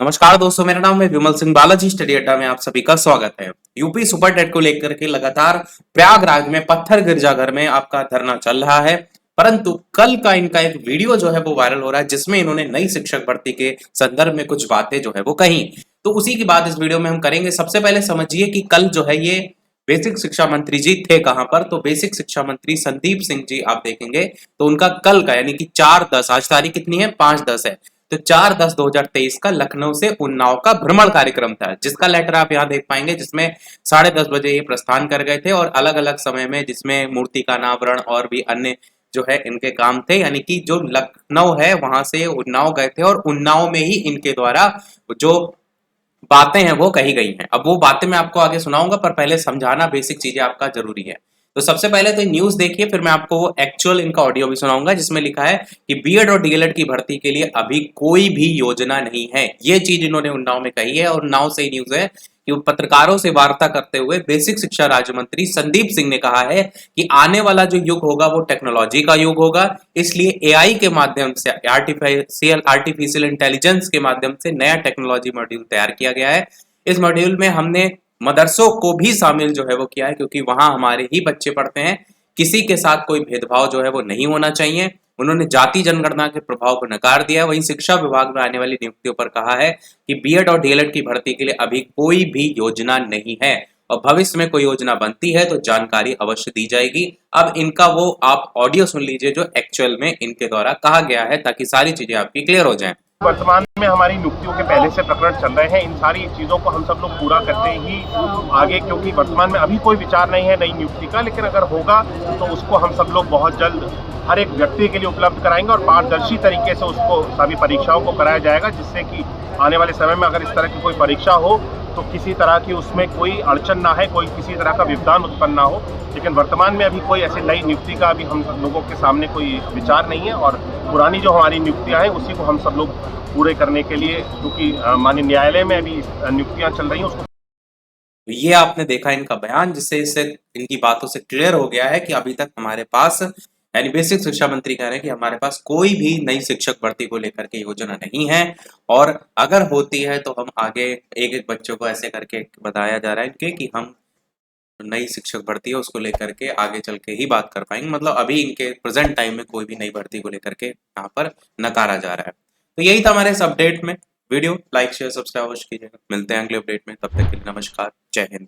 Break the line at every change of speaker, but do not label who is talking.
नमस्कार दोस्तों, मेरा नाम है विमल सिंह बालाजी। स्टडी अड्डा में आप सभी का स्वागत है। यूपी सुपर टेट को लेकर के लगातार प्रयागराज में पत्थर गिरजाघर में आपका धरना चल रहा है, परंतु कल का इनका एक वीडियो जो है वो वायरल हो रहा है, जिसमें इन्होंने नई शिक्षक भर्ती के संदर्भ में कुछ बातें जो है वो कही। तो उसी की बात इस वीडियो में हम करेंगे। सबसे पहले समझिए कि कल जो है ये बेसिक शिक्षा मंत्री जी थे कहां पर। तो बेसिक शिक्षा मंत्री संदीप सिंह जी आप देखेंगे तो उनका कल का यानी कि 4/10, आज तारीख कितनी है, 5/10 है, तो 4/10/2023 का लखनऊ से उन्नाव का भ्रमण कार्यक्रम था, जिसका लेटर आप यहाँ देख पाएंगे, जिसमें 10:30 बजे ये प्रस्थान कर गए थे और अलग अलग समय में, जिसमें मूर्ति का अनावरण और भी अन्य जो है इनके काम थे। यानी कि जो लखनऊ है वहां से उन्नाव गए थे और उन्नाव में ही इनके द्वारा जो बातें हैं वो कही गई हैं। अब वो बातें मैं आपको आगे सुनाऊंगा, पर पहले समझाना बेसिक चीजें आपका जरूरी है। तो सबसे पहले तो न्यूज देखिए, फिर मैं आपको वो एक्चुअल इनका ऑडियो भी सुनाऊंगा, जिसमें लिखा है कि बीएड और डीएलएड की भर्ती के लिए अभी कोई भी योजना नहीं है। ये चीज इन्होंने उन्नाव में कही है। और उन्नाव से न्यूज है कि पत्रकारों से वार्ता करते हुए बेसिक शिक्षा राज्य मंत्री संदीप सिंह ने कहा है कि आने वाला जो युग होगा वो टेक्नोलॉजी का युग होगा, इसलिए एआई के माध्यम से, आर्टिफिशियल इंटेलिजेंस के माध्यम से नया टेक्नोलॉजी मॉड्यूल तैयार किया गया है। इस मॉड्यूल में हमने मदरसों को भी शामिल जो है वो किया है, क्योंकि वहां हमारे ही बच्चे पढ़ते हैं। किसी के साथ कोई भेदभाव जो है वो नहीं होना चाहिए। उन्होंने जाति जनगणना के प्रभाव को नकार दिया है। वहीं शिक्षा विभाग में आने वाली नियुक्तियों पर कहा है कि बीएड और डीएलएड की भर्ती के लिए अभी कोई भी योजना नहीं है और भविष्य में कोई योजना बनती है तो जानकारी अवश्य दी जाएगी। अब इनका वो आप ऑडियो सुन लीजिए जो एक्चुअल में इनके द्वारा कहा गया है, ताकि सारी चीजें आपकी क्लियर हो जाएं।
वर्तमान में हमारी नियुक्तियों के पहले से प्रकरण चल रहे हैं। इन सारी चीज़ों को हम सब लोग पूरा करते ही आगे, क्योंकि वर्तमान में अभी कोई विचार नहीं है नई नियुक्ति का, लेकिन अगर होगा तो उसको हम सब लोग बहुत जल्द हर एक व्यक्ति के लिए उपलब्ध कराएंगे और पारदर्शी तरीके से उसको सभी परीक्षाओं को कराया जाएगा, जिससे कि आने वाले समय में अगर इस तरह की कोई परीक्षा हो तो किसी तरह की उसमें कोई अड़चन ना है, कोई किसी तरह का व्यवधान उत्पन्न ना हो। लेकिन वर्तमान में अभी कोई ऐसी नई नियुक्ति का अभी हम लोगों के सामने कोई विचार नहीं है और पुरानी जो हमारी नियुक्तियां हैं उसी को हम सब लोग पूरे करने के लिए, क्योंकि माननीय न्यायालय में अभी नियुक्तियां चल रही हैं उसको।
ये आपने देखा इनका बयान, जिससे इससे इनकी बातों से क्लियर हो गया है कि अभी तक हमारे पास, यानी बेसिक शिक्षा मंत्री कह रहे हैं कि हमारे पास कोई भी नई शिक्षक भर्ती को लेकर के योजना नहीं है, और अगर होती है तो हम आगे एक एक बच्चों को ऐसे करके बताया जा रहा है इनके कि हम नई शिक्षक भर्ती है उसको लेकर के आगे चल के ही बात कर पाएंगे। मतलब अभी इनके प्रेजेंट टाइम में कोई भी नई भर्ती को लेकर के यहाँ पर नकारा जा रहा है। तो यही था हमारे इस अपडेट में। वीडियो लाइक शेयर सब्सक्राइब अवश्य कीजिएगा। मिलते हैं अगले अपडेट में, तब तक के लिए नमस्कार, जय हिंद।